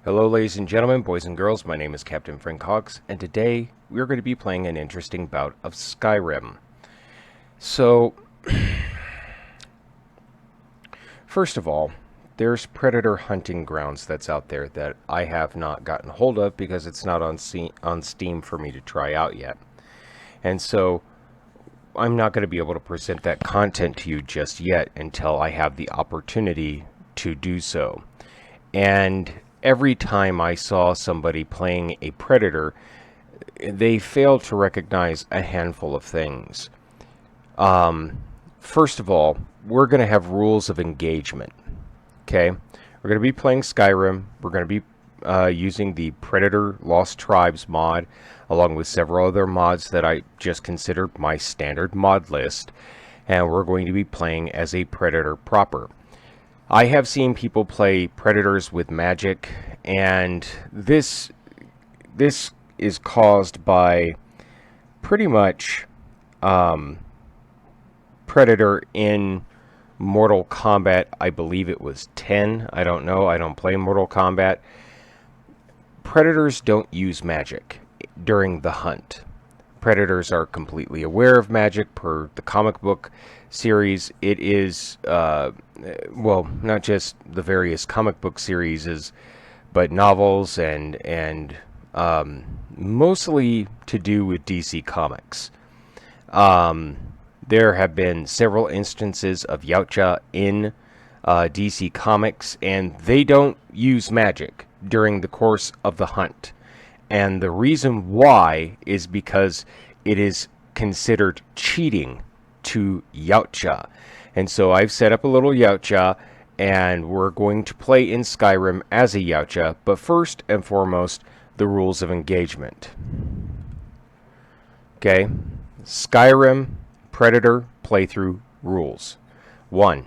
Hello ladies and gentlemen, boys and girls, my name is Captain Frank Hawks, and today we're going to be playing an interesting bout of Skyrim. So, first of all, there's predator hunting grounds that's out there that I have not gotten hold of because it's not on Steam for me to try out yet. And so, I'm not going to be able to present that content to you just yet until I have the opportunity to do so. And every time I saw somebody playing a predator, they failed to recognize a handful of things. First of all, we're going to have rules of engagement. Okay? We're going to be playing Skyrim. We're going to be using the Predator Lost Tribes mod, along with several other mods that I just considered my standard mod list. And we're going to be playing as a predator proper. I have seen people play predators with magic, and this is caused by pretty much Predator in Mortal Kombat. I believe it was 10. I don't know. I don't play Mortal Kombat. Predators don't use magic during the hunt. Predators are completely aware of magic per the comic book series. It is, well, not just the various comic book series, but novels and mostly to do with DC Comics. There have been several instances of Yautja in DC Comics, and they don't use magic during the course of the hunt. And the reason why is because it is considered cheating to Yautja. And so I've set up a little Yautja, and we're going to play in Skyrim as a Yautja. But first and foremost, the rules of engagement. Okay, Skyrim Predator playthrough rules. 1.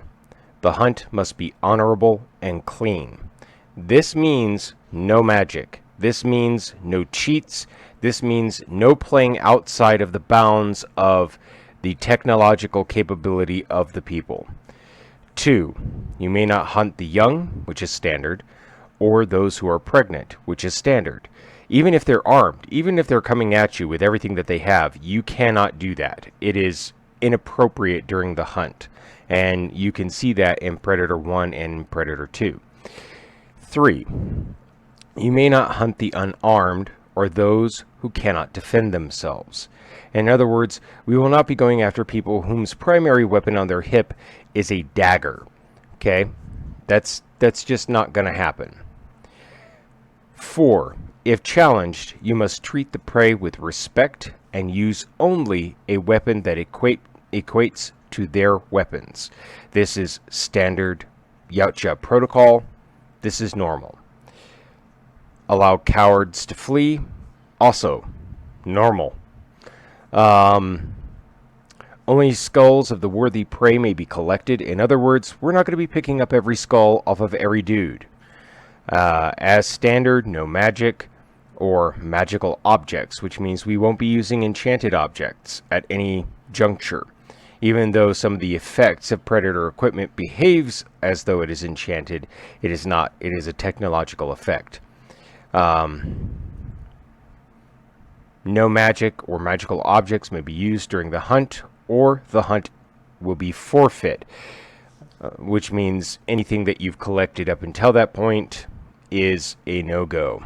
The hunt must be honorable and clean. This means no magic. This means no cheats. This means no playing outside of the bounds of the technological capability of the people. 2. You may not hunt the young, which is standard, or those who are pregnant, which is standard. Even if they're armed, even if they're coming at you with everything that they have, you cannot do that. It is inappropriate during the hunt. And you can see that in Predator 1 and Predator 2. 3. You may not hunt the unarmed or those who cannot defend themselves. In other words, we will not be going after people whose primary weapon on their hip is a dagger. Okay? That's just not going to happen. 4. If challenged, you must treat the prey with respect and use only a weapon that equates to their weapons. This is standard Yautja protocol. This is normal. Allow cowards to flee. Also, normal. Only skulls of the worthy prey may be collected. In other words, we're not going to be picking up every skull off of every dude. As standard, no magic or magical objects, which means we won't be using enchanted objects at any juncture. Even though some of the effects of Predator equipment behaves as though it is enchanted, it is not. It is a technological effect. No magic or magical objects may be used during the hunt, or the hunt will be forfeit, which means anything that you've collected up until that point is a no-go.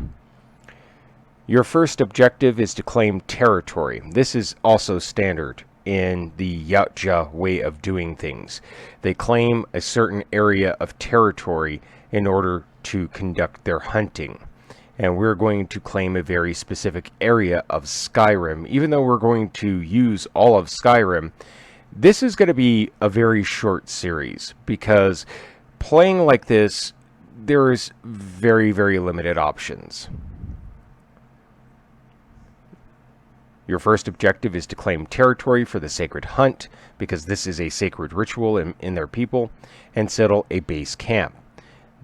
Your first objective is to claim territory. This is also standard in the Yautja way of doing things. They claim a certain area of territory in order to conduct their hunting. And we're going to claim a very specific area of Skyrim. Even though we're going to use all of Skyrim, this is going to be a very short series, because playing like this, there is very, very limited options. Your first objective is to claim territory for the sacred hunt, because this is a sacred ritual in their people, and settle a base camp.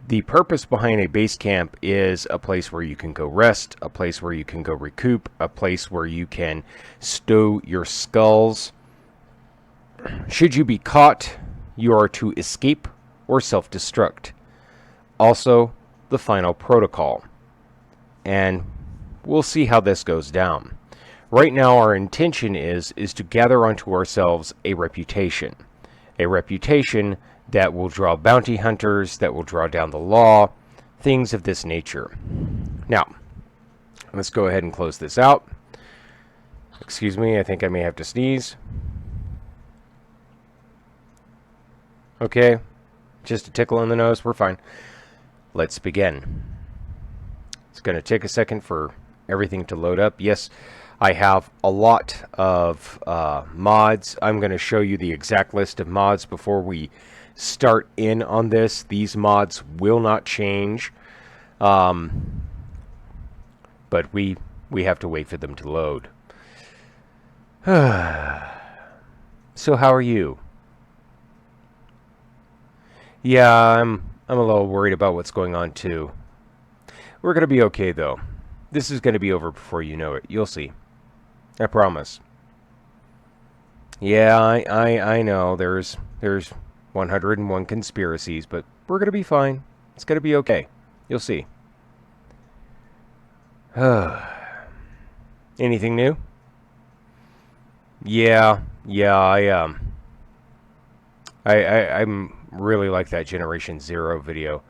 The purpose behind a base camp is a place where you can go rest, a place where you can go recoup, a place where you can stow your skulls. Should you be caught, you are to escape or self-destruct. Also, the final protocol. and we'll see how this goes down. Right now, our intention is to gather onto ourselves a reputation that will draw bounty hunters, that will draw down the law, things of this nature. Now, let's go ahead and close this out. Excuse me, I think I may have to sneeze. Okay, just a tickle in the nose, we're fine. Let's begin. It's going to take a second for everything to load up. Yes, I have a lot of mods. I'm going to show you the exact list of mods before we start in on this. These mods will not change, but we have to wait for them to load. So how are you? Yeah, I'm a little worried about what's going on too. We're going to be okay though. This is going to be over before you know it. You'll see. I promise. Yeah, I know there's 101 conspiracies, but we're going to be fine. It's going to be okay. You'll see. Anything new? Yeah, I'm really like that Generation Zero video.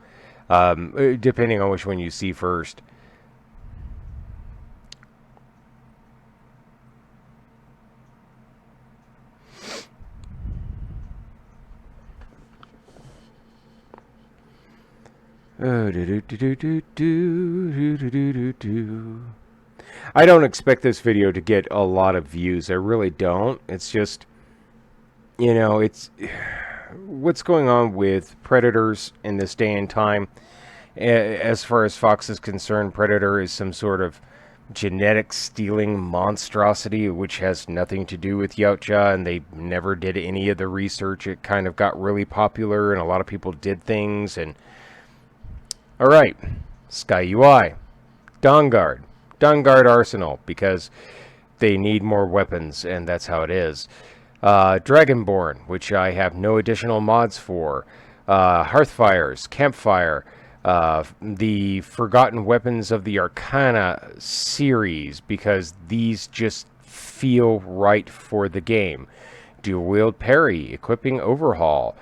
Depending on which one you see first. I don't expect this video to get a lot of views. I really don't. It's just, you know, it's what's going on with predators in this day and time. As far as Fox is concerned, Predator is some sort of genetic stealing monstrosity, which has nothing to do with Yautja, and they never did any of the research. It kind of got really popular, and a lot of people did things, and alright, Sky UI, Dawnguard Arsenal, because they need more weapons, and that's how it is. Dragonborn, which I have no additional mods for. Hearthfires, Campfire, the Forgotten Weapons of the Arcana series, because these just feel right for the game. Dual Wield Parry, Equipping Overhaul.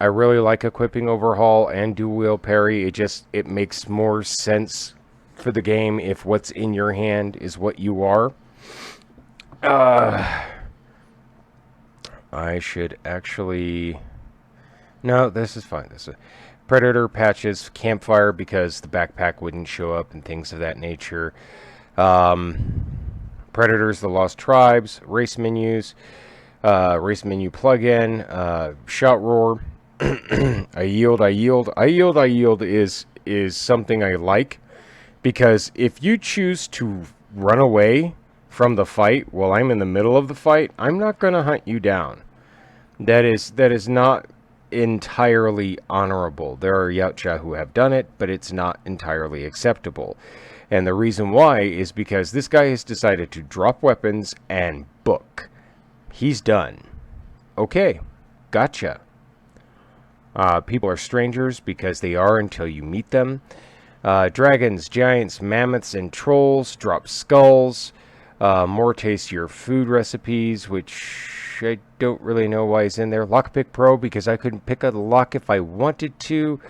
I really like Equipping Overhaul and Dual Wield Parry. It makes more sense for the game if what's in your hand is what you are. I should actually... No, this is fine. This is Predator patches, Campfire, because the backpack wouldn't show up and things of that nature. Predators, the Lost Tribes, race menus, race menu plugin, Shot Roar. I yield is something I like, because if you choose to run away from the fight while I'm in the middle of the fight, I'm not going to hunt you down. That is not entirely honorable. There are Yautja who have done it, but it's not entirely acceptable. And the reason why is because this guy has decided to drop weapons and book. He's done. Okay, gotcha. People are strangers because they are until you meet them. Dragons, giants, mammoths, and trolls drop skulls. More tastier food recipes, which I don't really know why is in there. Lockpick Pro, because I couldn't pick a lock if I wanted to.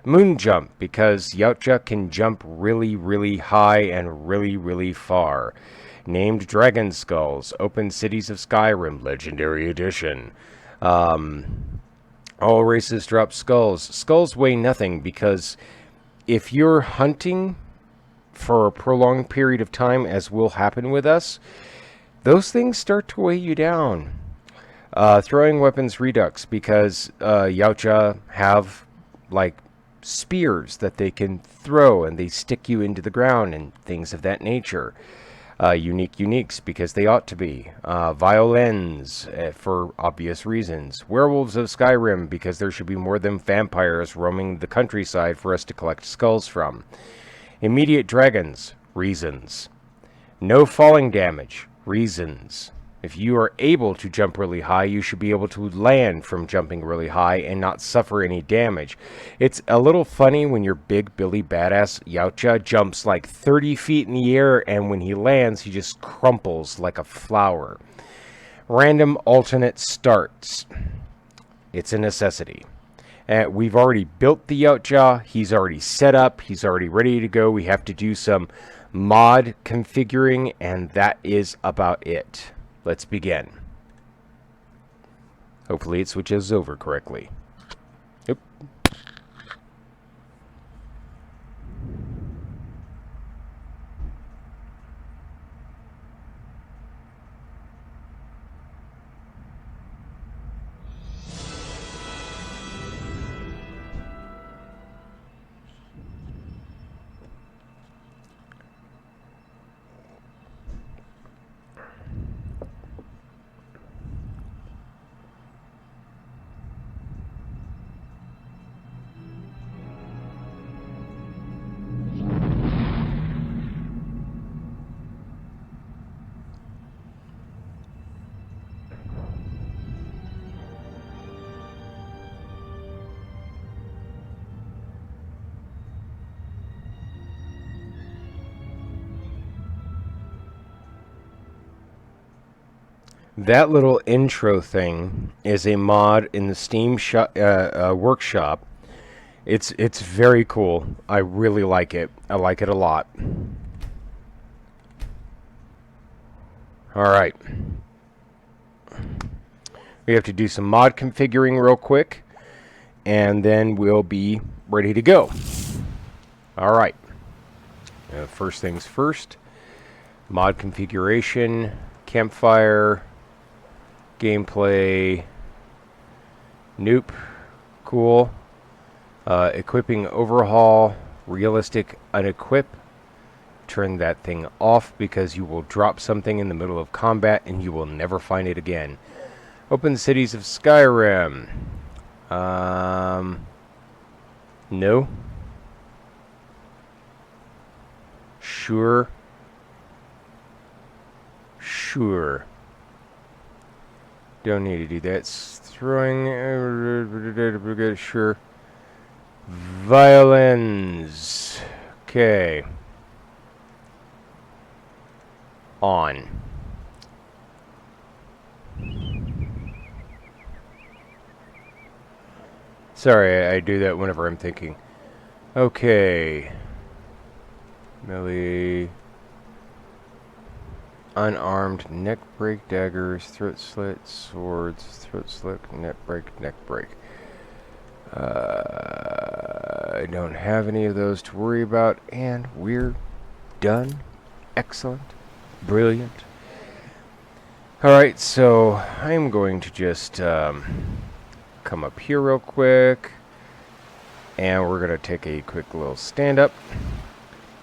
Moon Jump, because Yautja can jump really, really high and really, really far. Named Dragon Skulls, Open Cities of Skyrim, Legendary Edition. All races drop skulls. Skulls weigh nothing, because if you're hunting for a prolonged period of time, as will happen with us, those things start to weigh you down. Throwing weapons redux, because Yautja have like spears that they can throw and they stick you into the ground and things of that nature. Uniques, because they ought to be. Violins, for obvious reasons. Werewolves of Skyrim, because there should be more than vampires roaming the countryside for us to collect skulls from. Immediate dragons, reasons. No falling damage, reasons. If you are able to jump really high, you should be able to land from jumping really high and not suffer any damage. It's a little funny when your big Billy Badass Yautja jumps like 30 feet in the air, and when he lands, he just crumples like a flower. Random alternate starts. It's a necessity. We've already built the Yautja. He's already set up. He's already ready to go. We have to do some mod configuring, and that is about it. Let's begin. Hopefully it switches over correctly. Yep. That little intro thing is a mod in the Steam workshop. It's very cool. I really like it. I like it a lot. All right. We have to do some mod configuring real quick, and then we'll be ready to go. All right. First things first. Mod configuration, campfire, gameplay, nope, cool. Equipping overhaul, realistic unequip. Turn that thing off because you will drop something in the middle of combat and you will never find it again. Open cities of Skyrim. No. Sure. Sure. Don't need to do that. Throwing. Sure. Violins. Okay. On. Sorry, I do that whenever I'm thinking. Okay. Melee. Unarmed, neck break, daggers, throat slit, swords, throat slit, neck break, neck break. I don't have any of those to worry about, and we're done. Excellent. Brilliant. Alright, so I'm going to just come up here real quick, and we're going to take a quick little stand up.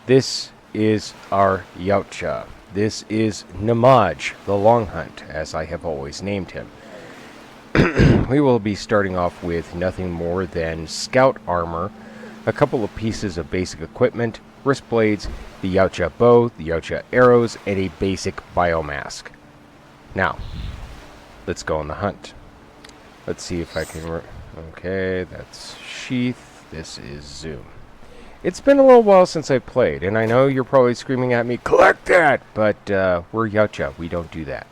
This is our Yautja. This is Namaj, the Long Hunt, as I have always named him. We will be starting off with nothing more than scout armor, a couple of pieces of basic equipment, wrist blades, the Yautja bow, the Yautja arrows, and a basic biomask. Now, let's go on the hunt. Let's see if I can... Okay, that's sheath. This is zoom. It's been a little while since I played, and I know you're probably screaming at me, collect that! But we're Yautja. We don't do that.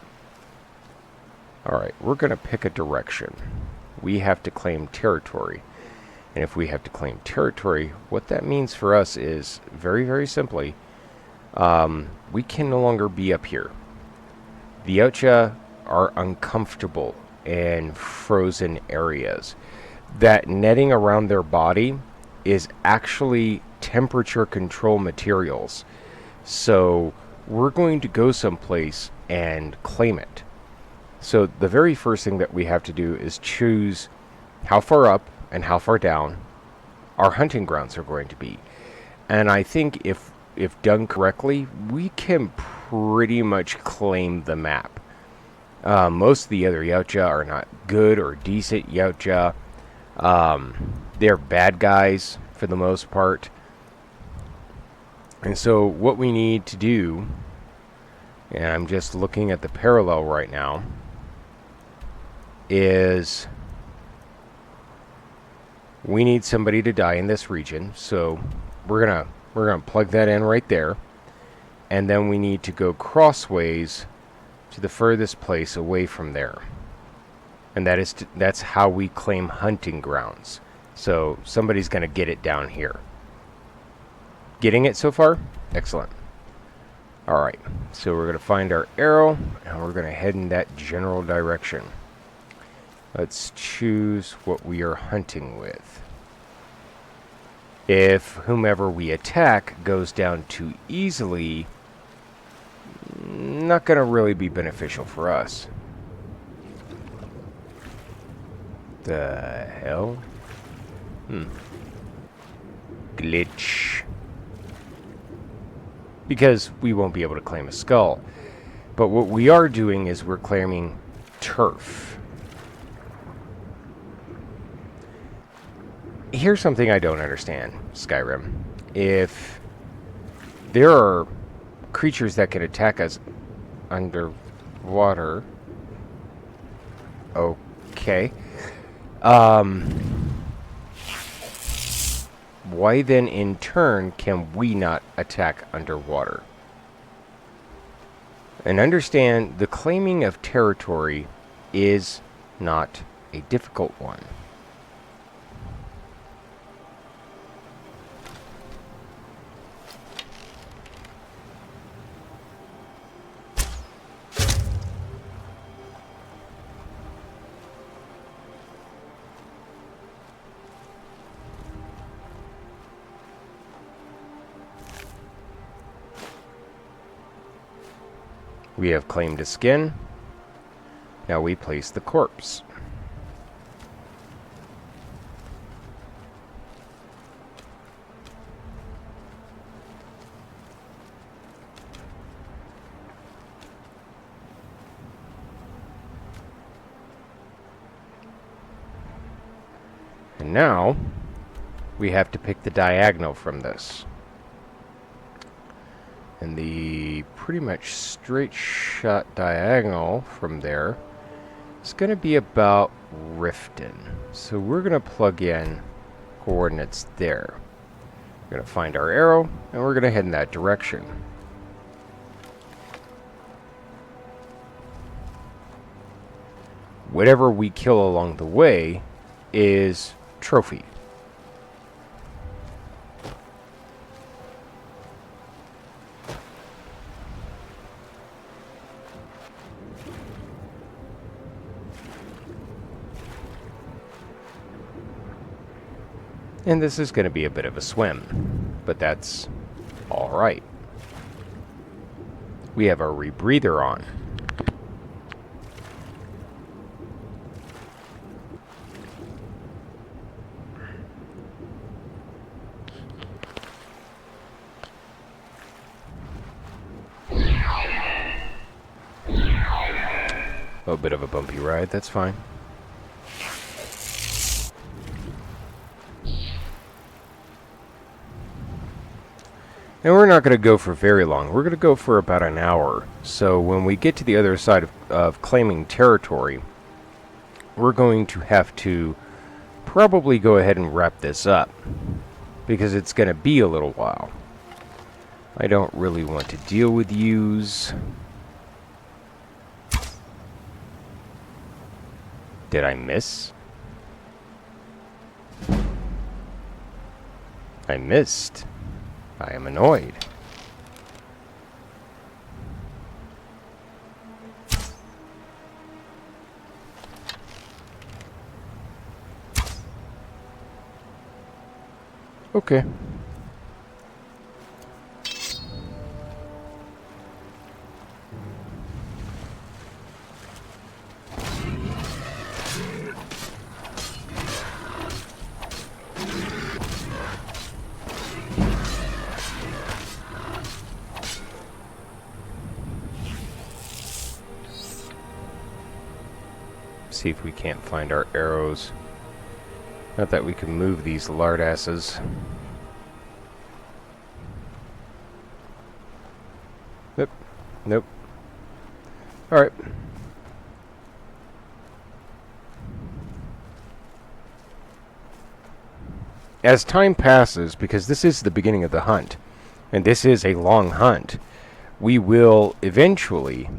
Alright, we're going to pick a direction. We have to claim territory. And if we have to claim territory, what that means for us is, very, very simply, we can no longer be up here. The Yautja are uncomfortable in frozen areas. That netting around their body is actually temperature control materials. So we're going to go someplace and claim it. So the very first thing that we have to do is choose how far up and how far down our hunting grounds are going to be. And I think if done correctly, we can pretty much claim the map. Most of the other Yautja are not good or decent Yautja. They're bad guys for the most part. And so what we need to do and I'm just looking at the parallel right now, is we need somebody to die in this region, so we're gonna plug that in right there, and then we need to go crossways to the furthest place away from there, and that's how we claim hunting grounds. So somebody's gonna get it down here. Getting it so far? Excellent. Alright, so we're going to find our arrow, and we're going to head in that general direction. Let's choose what we are hunting with. If whomever we attack goes down too easily, not going to really be beneficial for us. The hell? Glitch. Because we won't be able to claim a skull. But what we are doing is we're claiming turf. Here's something I don't understand, Skyrim. If there are creatures that can attack us underwater, okay. Why then, in turn, can we not attack underwater? And understand, the claiming of territory is not a difficult one. We have claimed a skin. Now we place the corpse. And now we have to pick the diagonal from this. And the pretty much straight shot diagonal from there is going to be about Riften. So we're going to plug in coordinates there. We're going to find our arrow, and we're going to head in that direction. Whatever we kill along the way is trophy. And this is going to be a bit of a swim, but that's all right. We have our rebreather on. A bit of a bumpy ride, that's fine. And we're not going to go for very long. We're going to go for about an hour. So when we get to the other side of claiming territory, we're going to have to probably go ahead and wrap this up, because it's going to be a little while. I don't really want to deal with yous. Did I miss? I missed. I am annoyed. Okay. See if we can't find our arrows. Not that we can move these lardasses. Nope. Nope. Alright. As time passes, because this is the beginning of the hunt, and this is a long hunt, we will eventually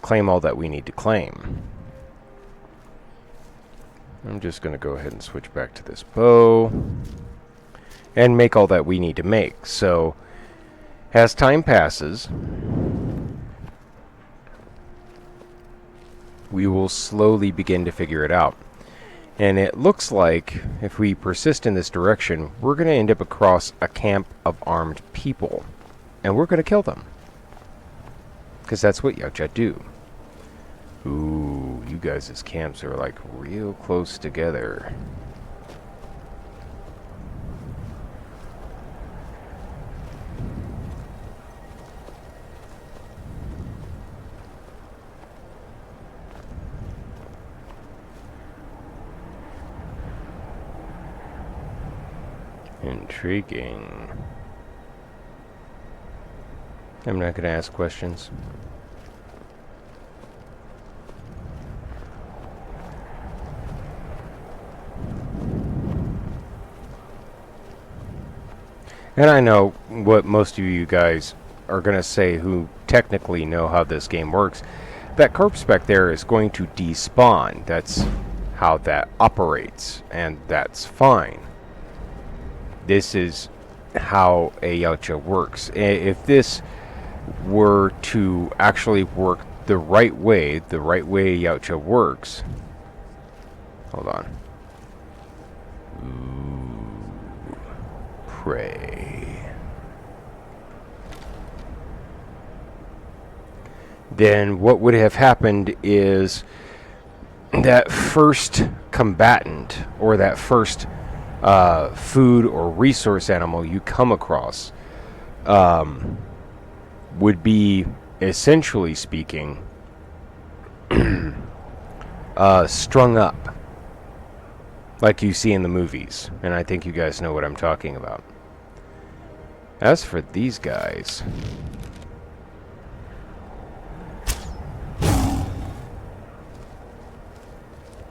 claim all that we need to claim. I'm just going to go ahead and switch back to this bow and make all that we need to make. So, as time passes, we will slowly begin to figure it out. And it looks like, if we persist in this direction, we're going to end up across a camp of armed people. And we're going to kill them. Because that's what Yautja do. Ooh, you guys' camps are like real close together. Intriguing. I'm not going to ask questions. And I know what most of you guys are going to say who technically know how this game works. That corpse back there is going to despawn. That's how that operates, and that's fine. This is how a Yautja works. If this were to actually work the right way Yautja works... Hold on. Ooh, pray. Then what would have happened is that first combatant, or that first food or resource animal you come across, would be, essentially speaking, strung up, like you see in the movies. And I think you guys know what I'm talking about. As for these guys,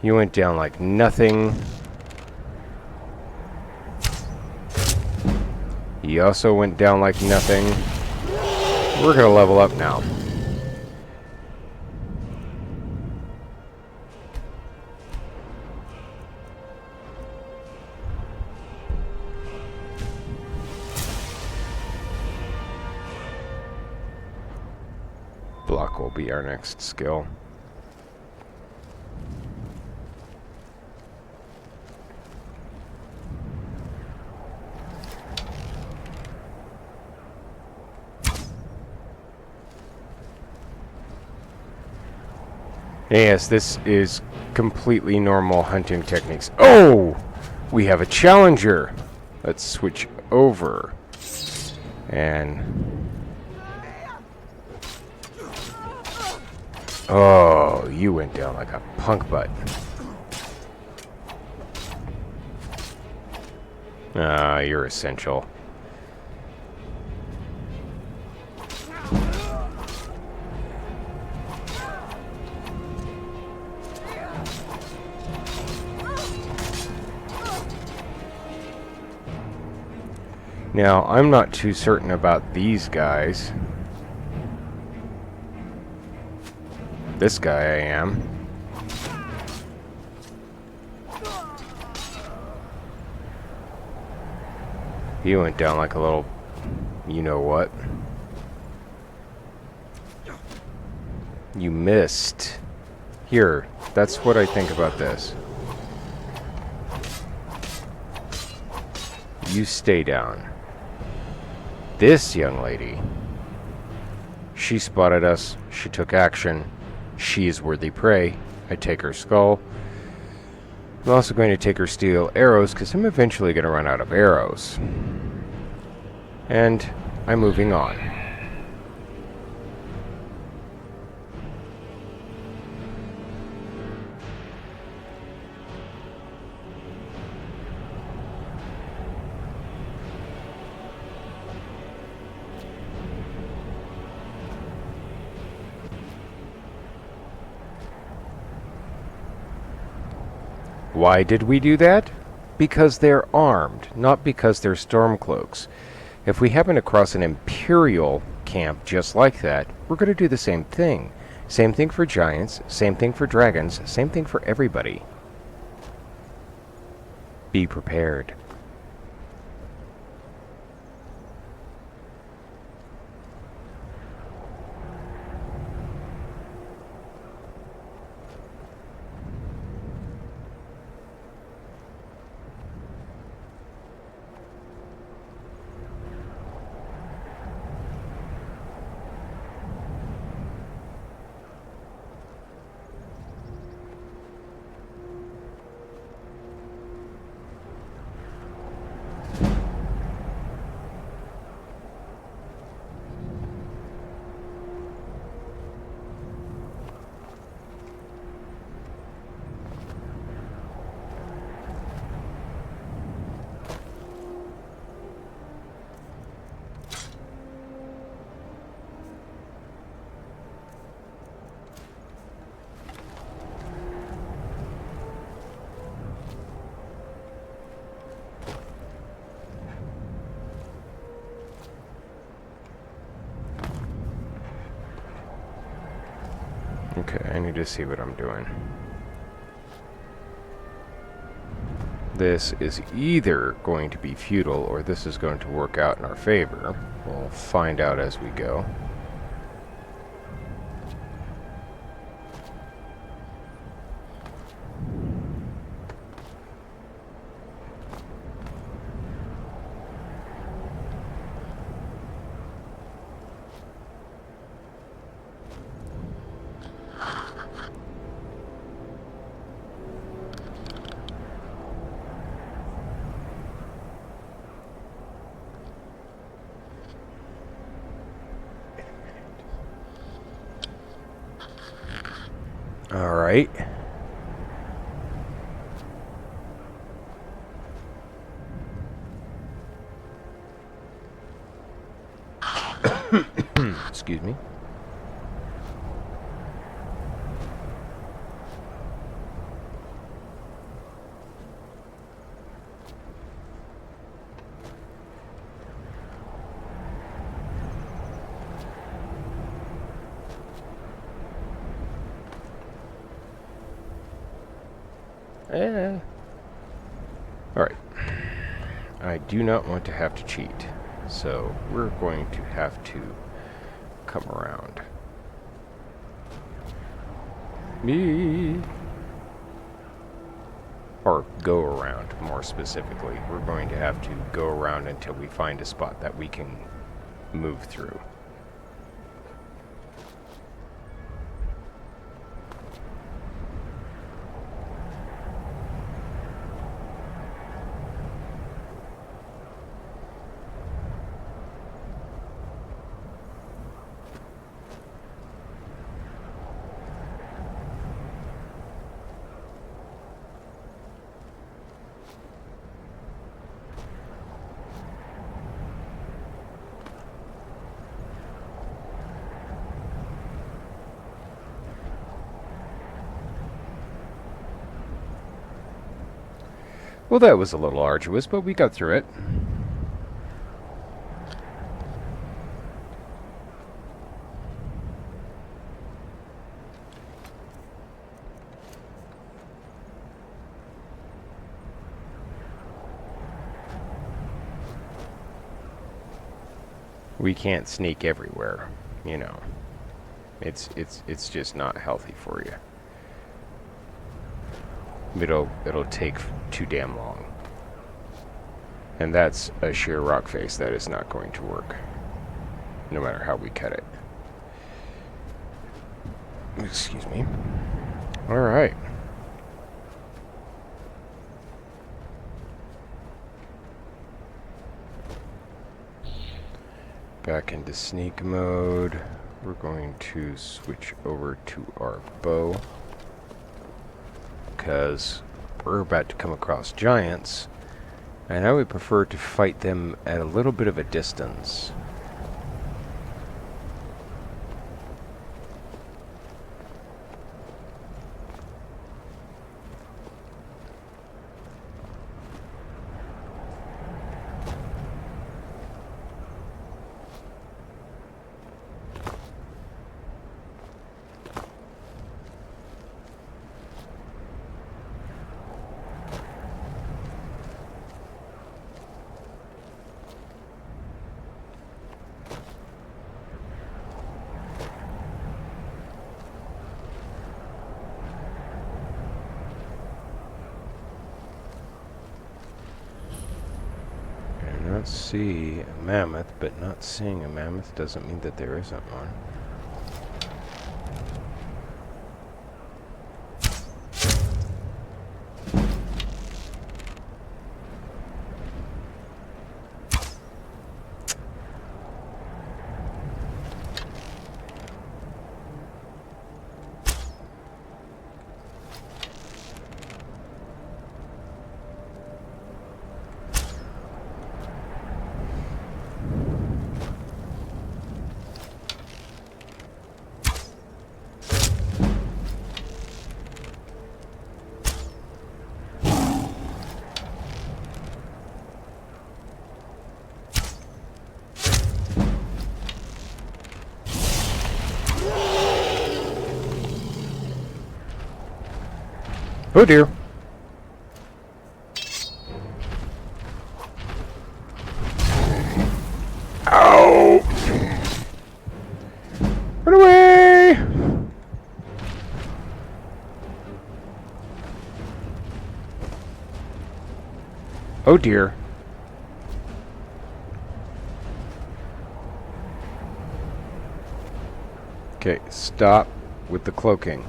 you went down like nothing. He also went down like nothing. We're gonna level up now. Block will be our next skill. Yes, this is completely normal hunting techniques. Oh! We have a challenger! Let's switch over. And... oh, you went down like a punk butt. Ah, you're essential. Now, I'm not too certain about these guys. This guy I am. He went down like a little... you know what. You missed. Here, that's what I think about this. You stay down. This young lady, she spotted us, she took action, she is worthy prey. I take her skull. I'm also going to take her steel arrows, because I'm eventually going to run out of arrows. And I'm moving on. Why did we do that? Because they're armed, not because they're stormcloaks. If we happen across an Imperial camp just like that, we're going to do the same thing. Same thing for giants, same thing for dragons, same thing for everybody. Be prepared. Okay, I need to see what I'm doing. This is either going to be futile or this is going to work out in our favor. We'll find out as we go. All right. Excuse me. Alright. I do not want to have to cheat, so we're going to have to come around. Me. Or go around, more specifically. We're going to have to go around until we find a spot that we can move through. Well, that was a little arduous, but we got through it. We can't sneak everywhere, you know. It's just not healthy for you. It'll take too damn long. And that's a sheer rock face that is not going to work, no matter how we cut it. Excuse me. Alright. Back into sneak mode. We're going to switch over to our bow, because we're about to come across giants, and I would prefer to fight them at a little bit of a distance. I see a mammoth, but not seeing a mammoth doesn't mean that there isn't one. Oh dear. Ow! Run away! Oh dear. Okay, stop with the cloaking.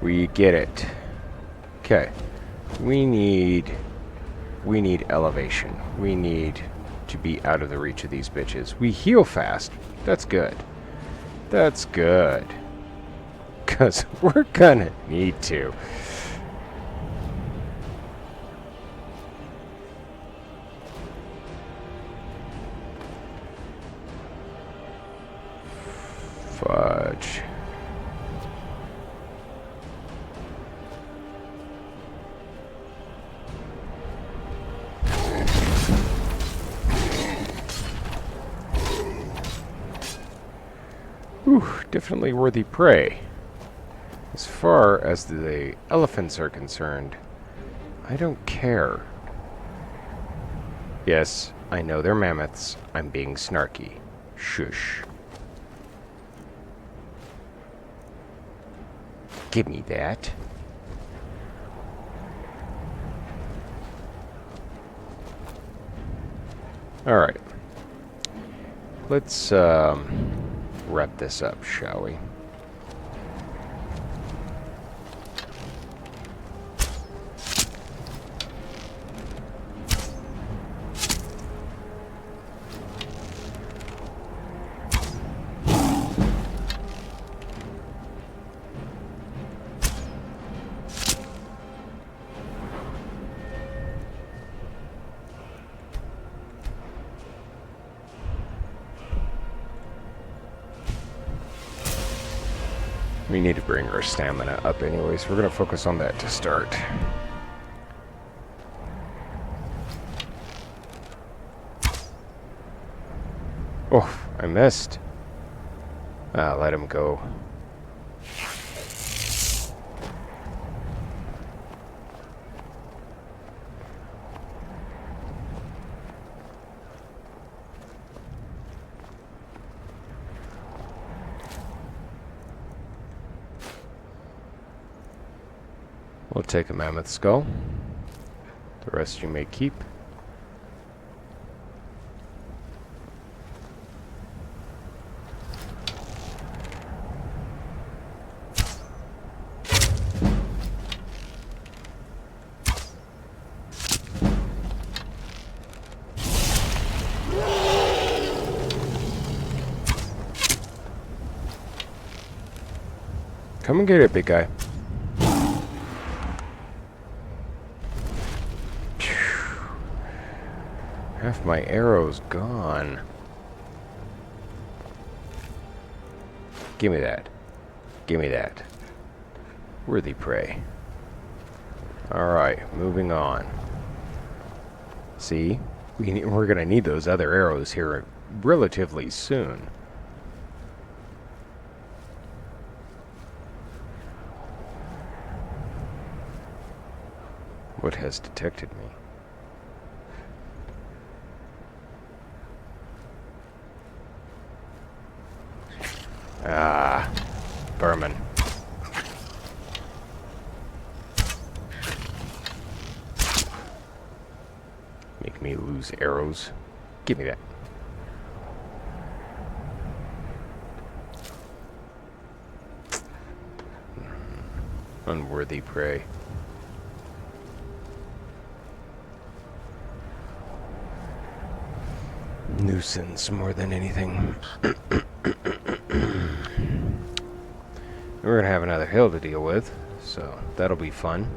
We get it. Okay. We need elevation. We need to be out of the reach of these bitches. We heal fast. That's good. That's good. 'Cause we're gonna need to. Fudge. Whew, definitely worthy prey. As far as the elephants are concerned, I don't care. Yes, I know they're mammoths. I'm being snarky. Shush. Give me that. Alright. Let's, wrap this up, shall we? We need to bring our stamina up anyways. We're going to focus on that to start. Oh, I missed. Let him go. We'll take a mammoth skull. The rest you may keep. Come and get it, big guy. Half my arrows gone. Give me that. Give me that. Worthy prey. Alright, moving on. See? We're gonna need those other arrows here relatively soon. What has detected me? Ah, vermin. Make me lose arrows. Give me that. Unworthy prey. Nuisance more than anything. We're gonna have another hill to deal with, so that'll be fun.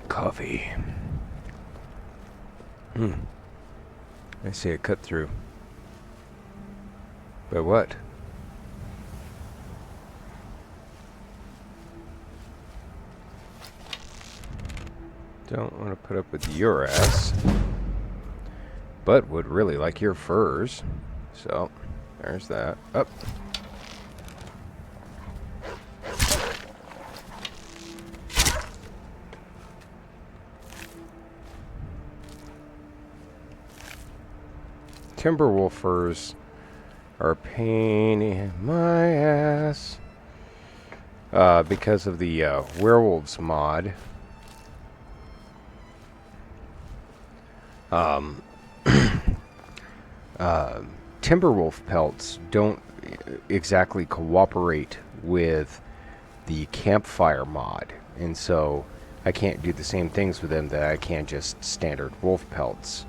Coffee. I see it cut through. But what? Don't want to put up with your ass, but would really like your furs. So, there's that. Up. Timberwolf furs are a pain in my ass because of the werewolves mod. Timberwolf pelts don't exactly cooperate with the campfire mod, and so I can't do the same things with them that I can just standard wolf pelts.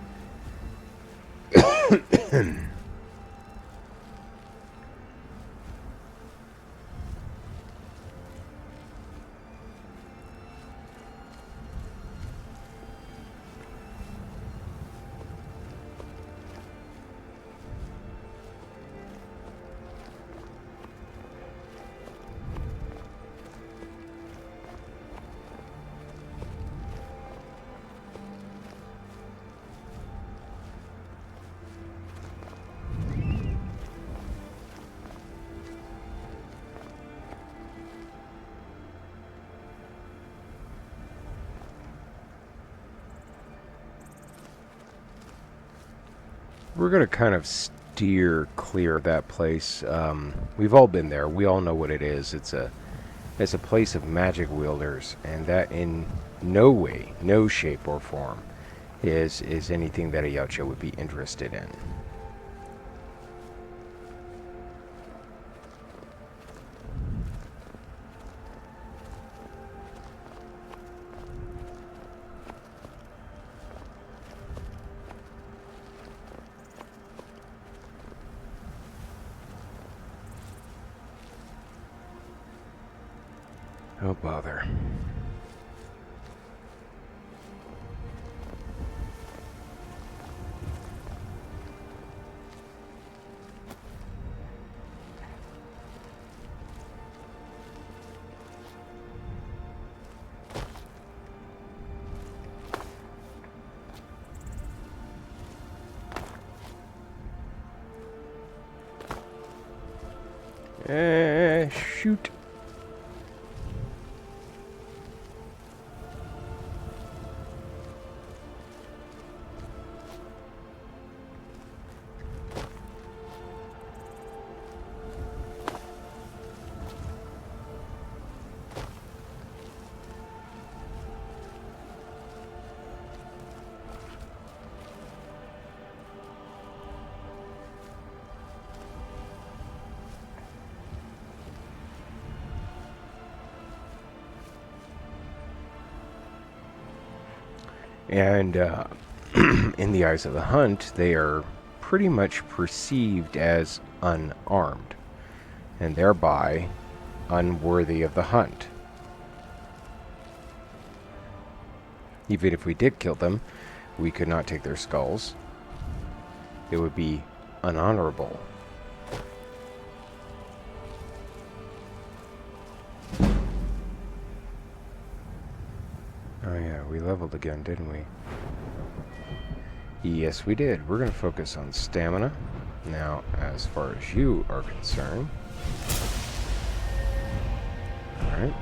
We're going to kind of steer clear of that place. We've all been there. We all know what it is. It's a place of magic wielders, and that in no way, no shape or form is anything that a Yautja would be interested in. Oh, bother. Shoot. And in the eyes of the hunt, they are pretty much perceived as unarmed, and thereby unworthy of the hunt. Even if we did kill them, we could not take their skulls. It would be unhonorable. Oh yeah, we leveled again, didn't we? Yes, we did. We're going to focus on stamina. Now, as far as you are concerned... Alright.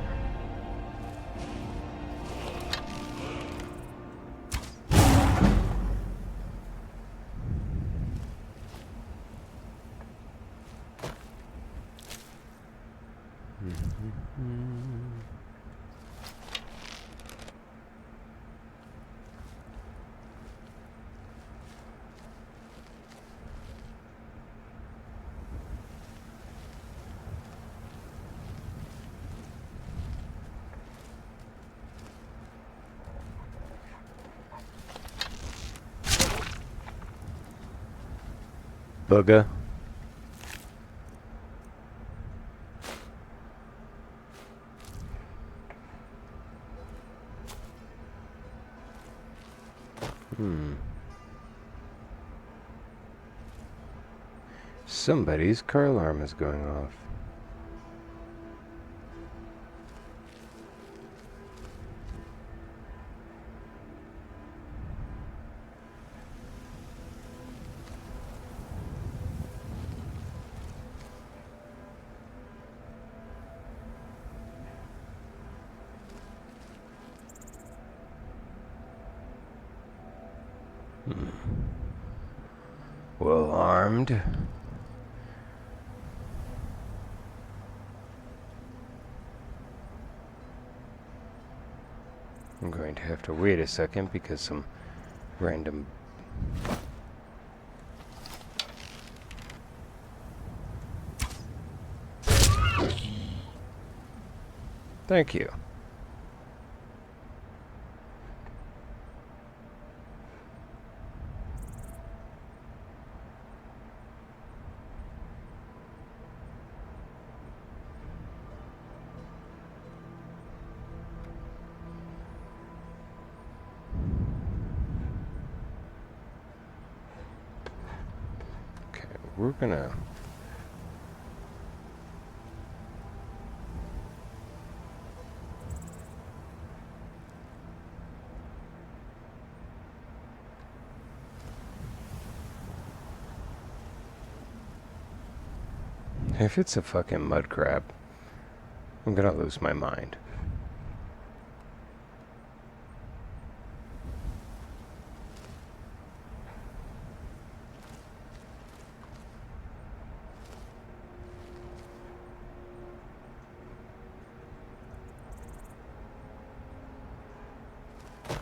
booger. Somebody's car alarm is going off. Well armed. I'm going to have to wait a second because some random... Thank you. We're gonna... If it's a fucking mud crab, I'm gonna lose my mind.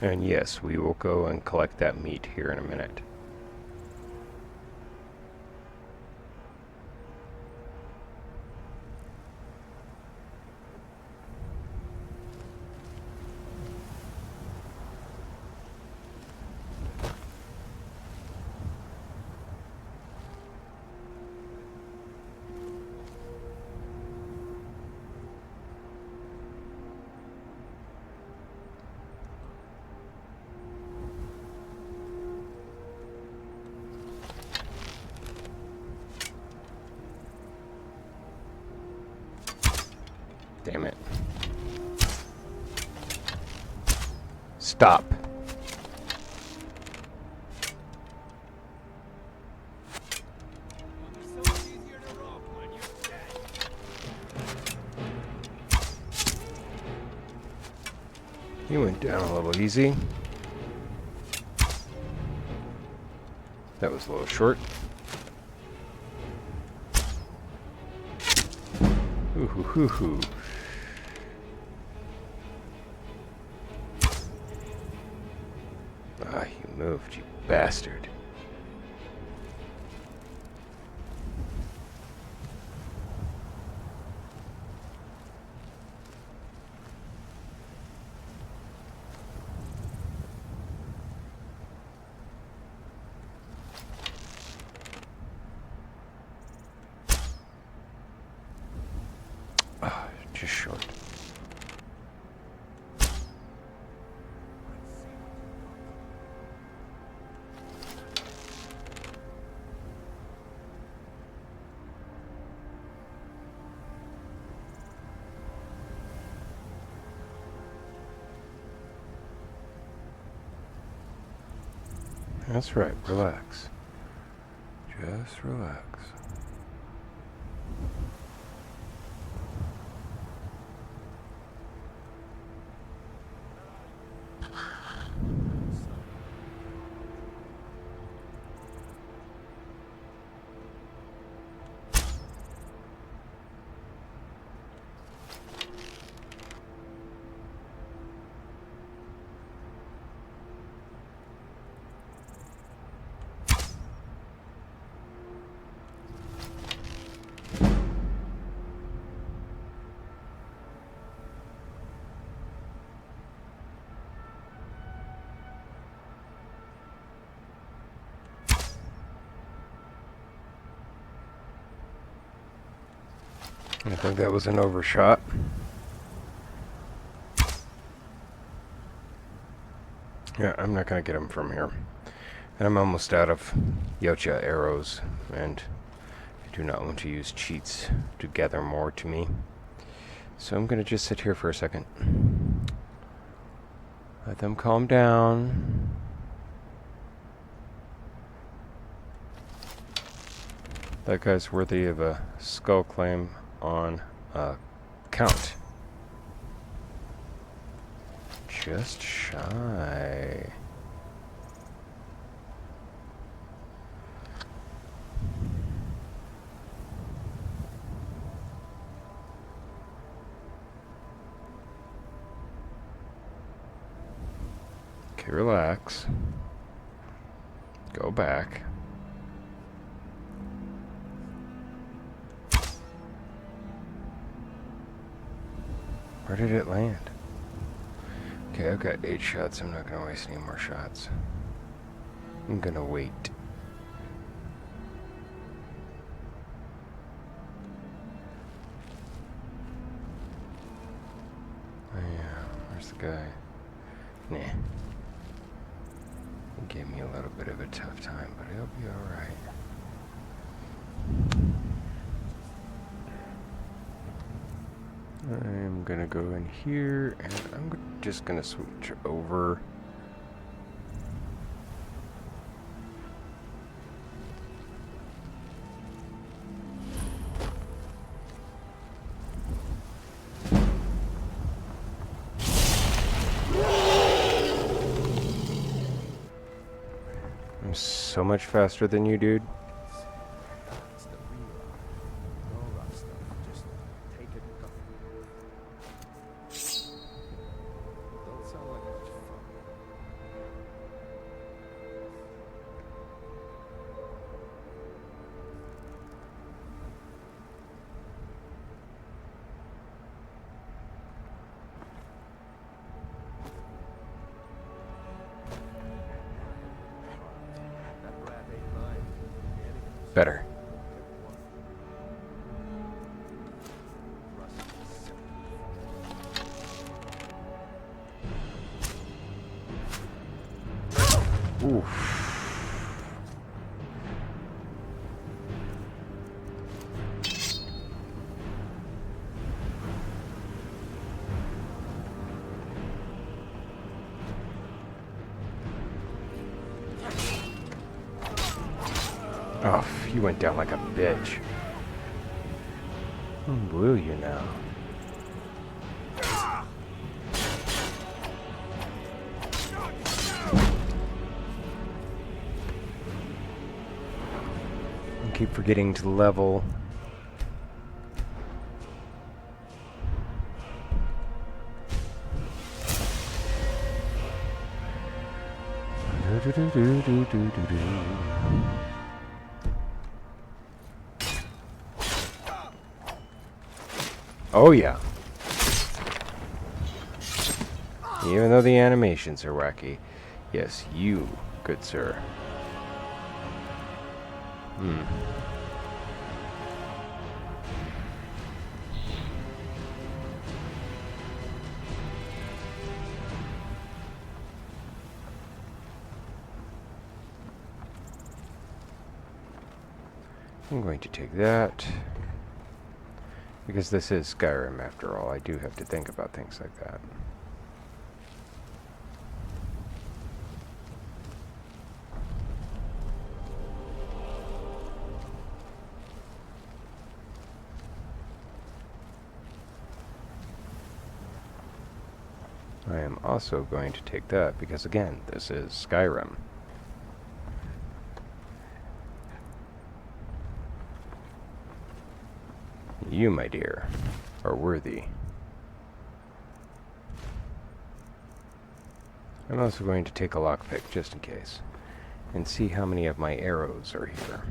And yes, we will go and collect that meat here in a minute. Damn it. Stop. You went down a little easy. That was a little short. Ooh hoo hoo hoo. Ah, you moved, you bastard. Ah, just short. That's right, relax. Just relax. I think that was an overshot. Yeah, I'm not going to get him from here. And I'm almost out of Yocha arrows, and I do not want to use cheats to gather more to me. So I'm going to just sit here for a second. Let them calm down. That guy's worthy of a skull claim on a count. Just shy. Okay, relax. Go back. Where did it land? Okay, I've got 8 shots. I'm not going to waste any more shots. I'm going to wait. Oh yeah, where's the guy? Nah. He gave me a little bit of a tough time, but he'll be alright. I'm gonna go in here, and I'm just gonna switch over. I'm so much faster than you, dude. Better. Oof. Oh, you went down like a bitch. Will you now? I keep forgetting to level. Oh yeah. Even though the animations are wacky. Yes, you, good sir. I'm going to take that. Because this is Skyrim after all, I do have to think about things like that. I am also going to take that because again, this is Skyrim. You, my dear, are worthy. I'm also going to take a lockpick just in case and see how many of my arrows are here.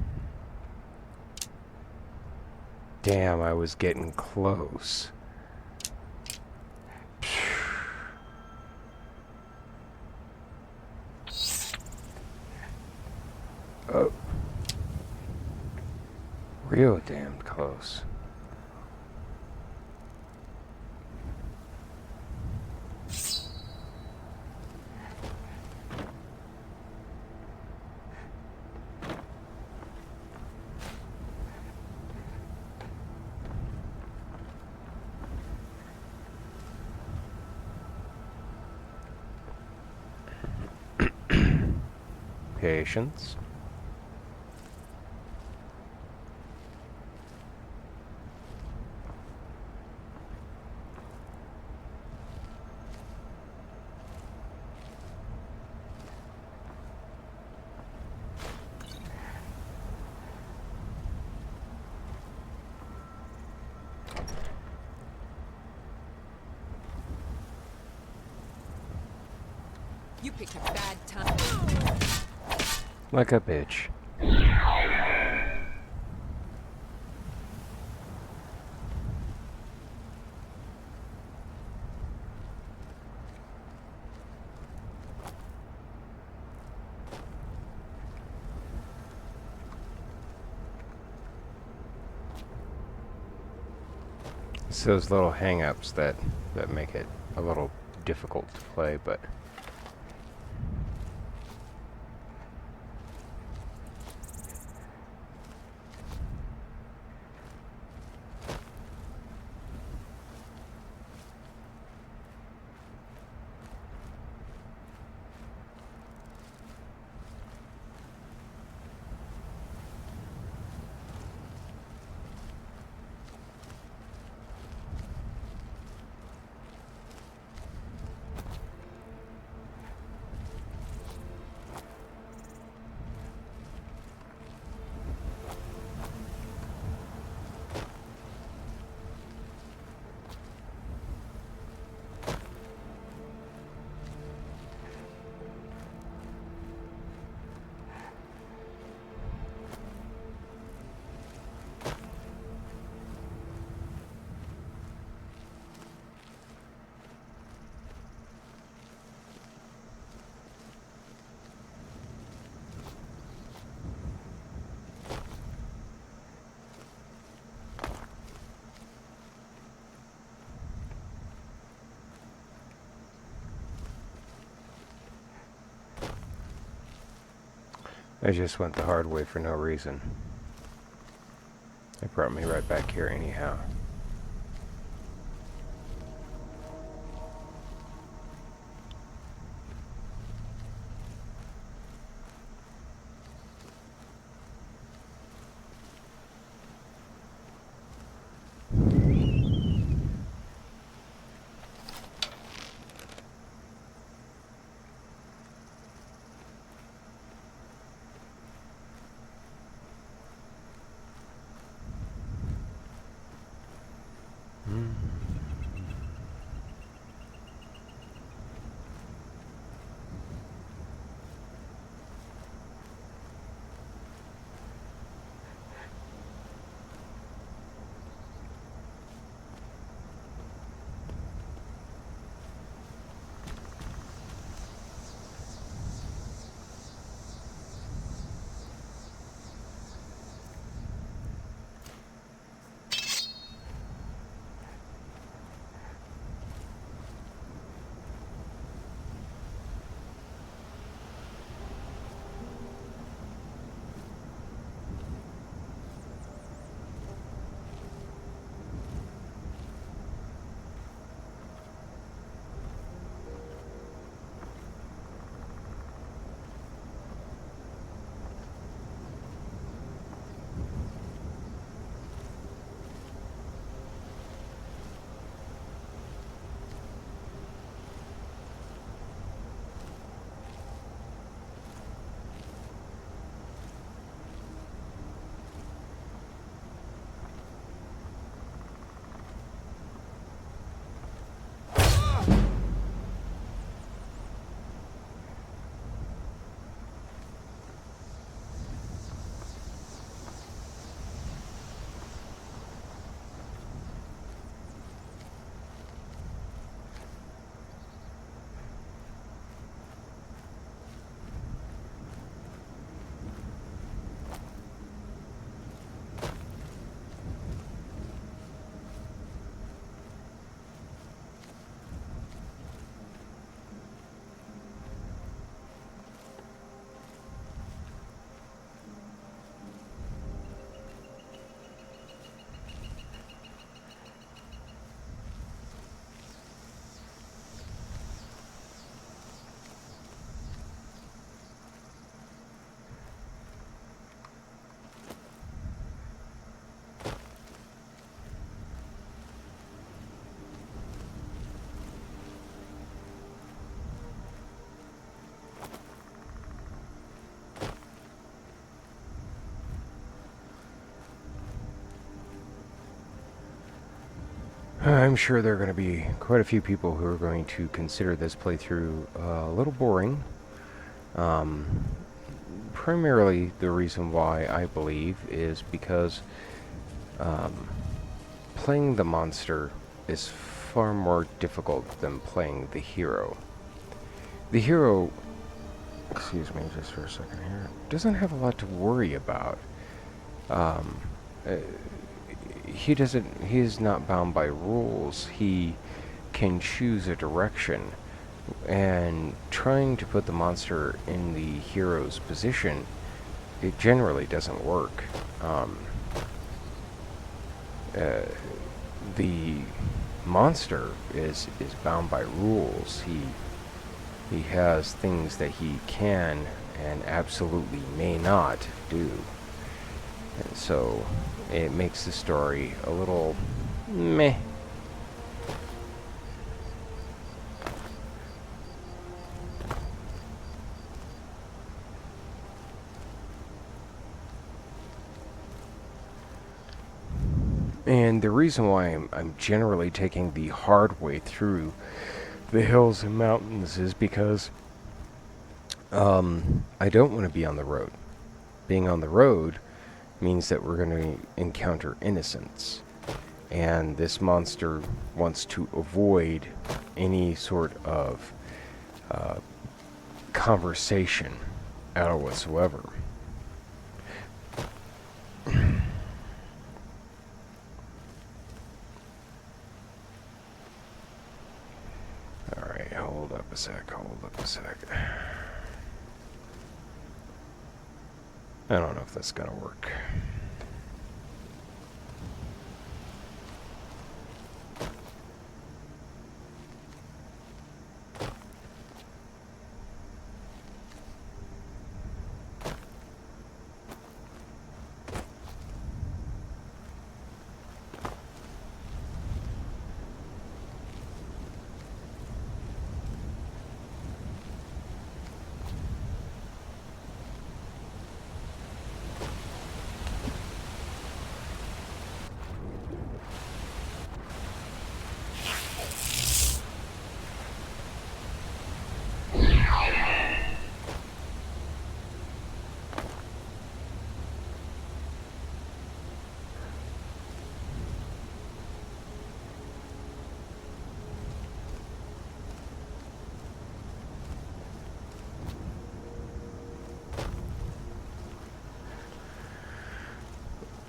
Damn, I was getting close. Oh. Real damn close. locations. You picked a bad time. Like a bitch. It's those little hang-ups that make it a little difficult to play, but I just went the hard way for no reason. It brought me right back here anyhow. I'm sure there are going to be quite a few people who are going to consider this playthrough a little boring. Um, Primarily, the reason why I believe is because um, playing the monster is far more difficult than playing the hero. The hero, excuse me just for a second here, doesn't have a lot to worry about. Um, uh, he is not bound by rules. He can choose a direction. And trying to put the monster in the hero's position, it generally doesn't work. Um, uh, the monster is bound by rules. He has things that he can and absolutely may not do. And so it makes the story a little meh. And the reason why I'm generally taking the hard way through the hills and mountains is because I don't want to be on the road. Being on the road means that we're going to encounter innocents. And this monster wants to avoid any sort of conversation at all whatsoever. Alright, hold up a sec. I don't know if that's gonna work.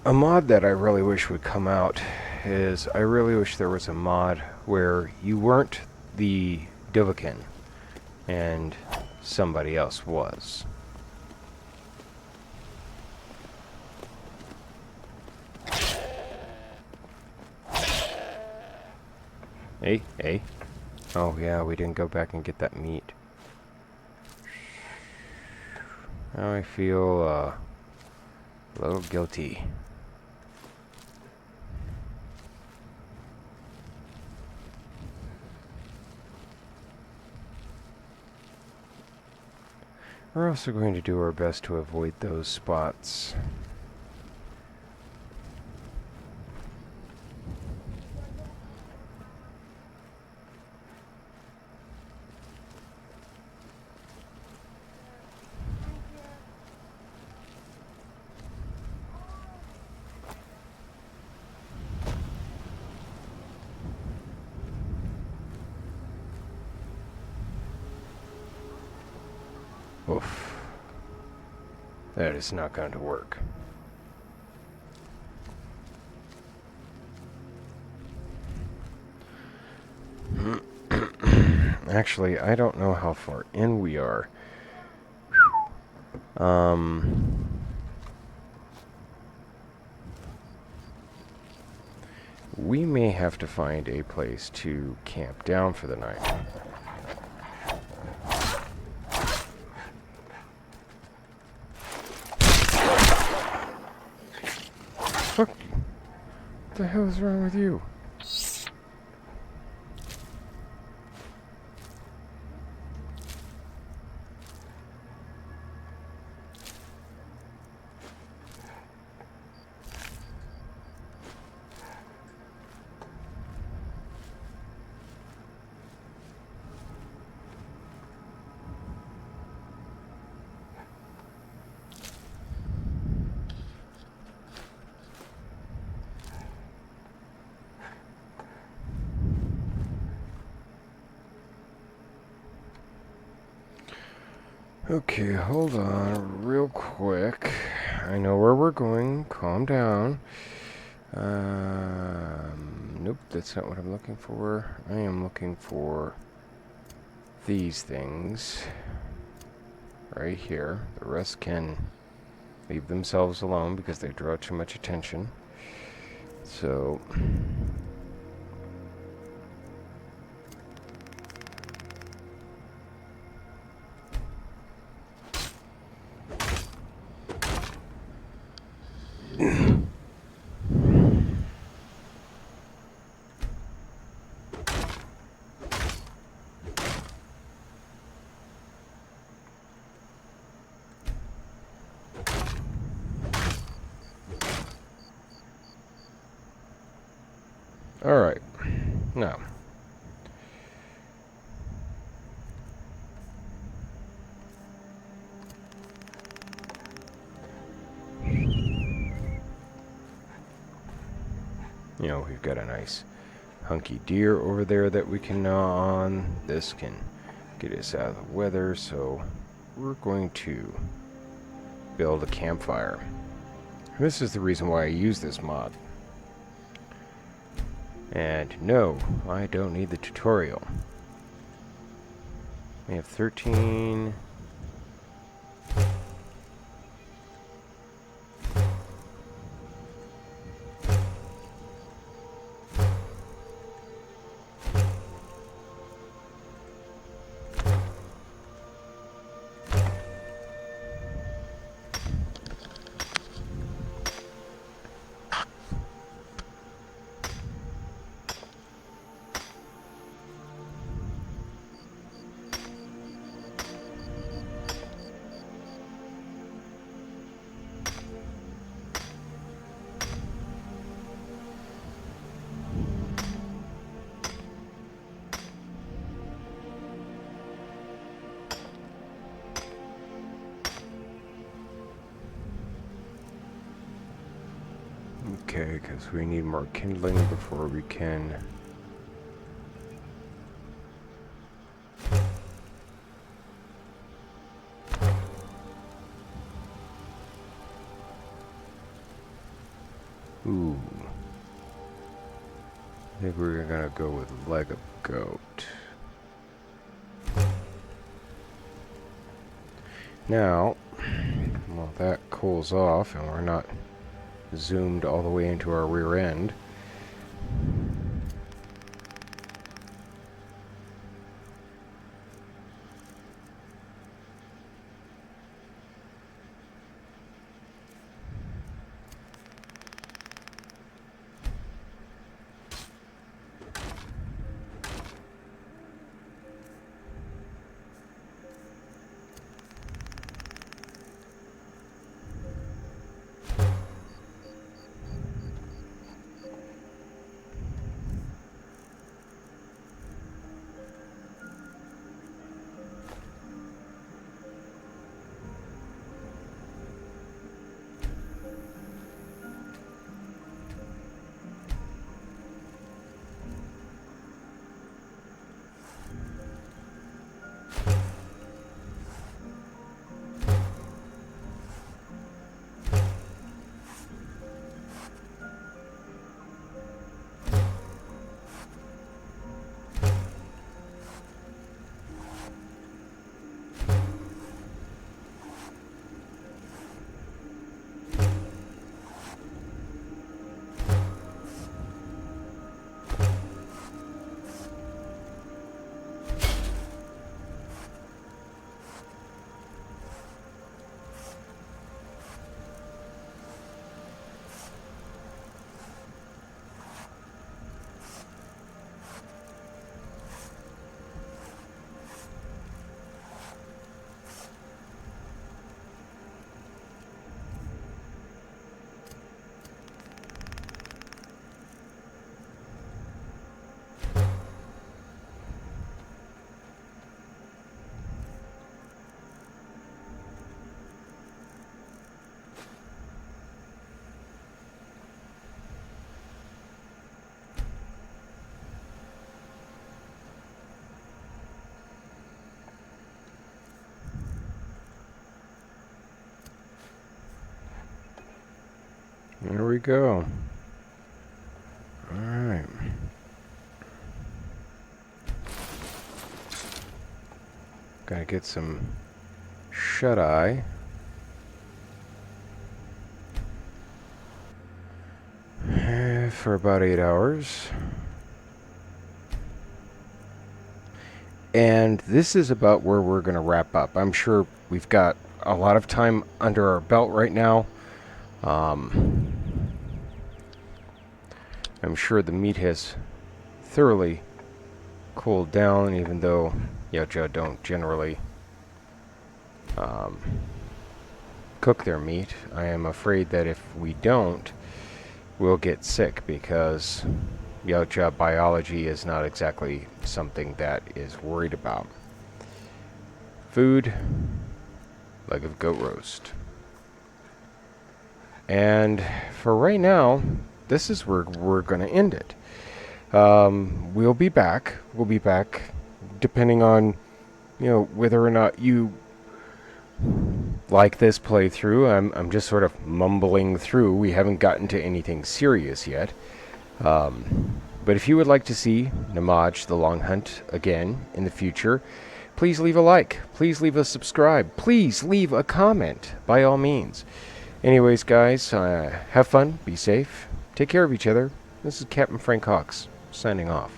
A mod that I really wish would come out is I really wish there was a mod where you weren't the Dovahkiin and somebody else was. Hey. Oh yeah, we didn't go back and get that meat. Now I feel a little guilty. We're also going to do our best to avoid those spots. Oof. That is not going to work. Actually, I don't know how far in we are. We may have to find a place to camp down for the night. Fuck you. What the hell is wrong with you? Okay, hold on real quick. I know where we're going. Calm down. Nope, that's not what I'm looking for. I am looking for these things right here. The rest can leave themselves alone because they draw too much attention. So... Alright, now. You know, we've got a nice hunky deer over there that we can gnaw on. This can get us out of the weather, so we're going to build a campfire. And this is the reason why I use this mod. And no, I don't need the tutorial. We have 13... Okay, because we need more kindling before we can... Ooh. I think we're gonna go with leg of goat. Now, while that cools off and we're not zoomed all the way into our rear end, There we go. Alright. Gotta get some shut-eye. For about 8 hours. And this is about where we're going to wrap up. I'm sure we've got a lot of time under our belt right now. I'm sure the meat has thoroughly cooled down, even though Yautja don't generally cook their meat. I am afraid that if we don't, we'll get sick, because Yautja biology is not exactly something that is worried about. Food, leg of goat roast. And for right now, this is where we're going to end it. We'll be back. We'll be back depending on, whether or not you like this playthrough. I'm just sort of mumbling through. We haven't gotten to anything serious yet. But if you would like to see Namaj the Long Hunt again in the future, please leave a like. Please leave a subscribe. Please leave a comment, by all means. Anyways, guys, have fun. Be safe. Take care of each other. This is Captain Frank Hawks, signing off.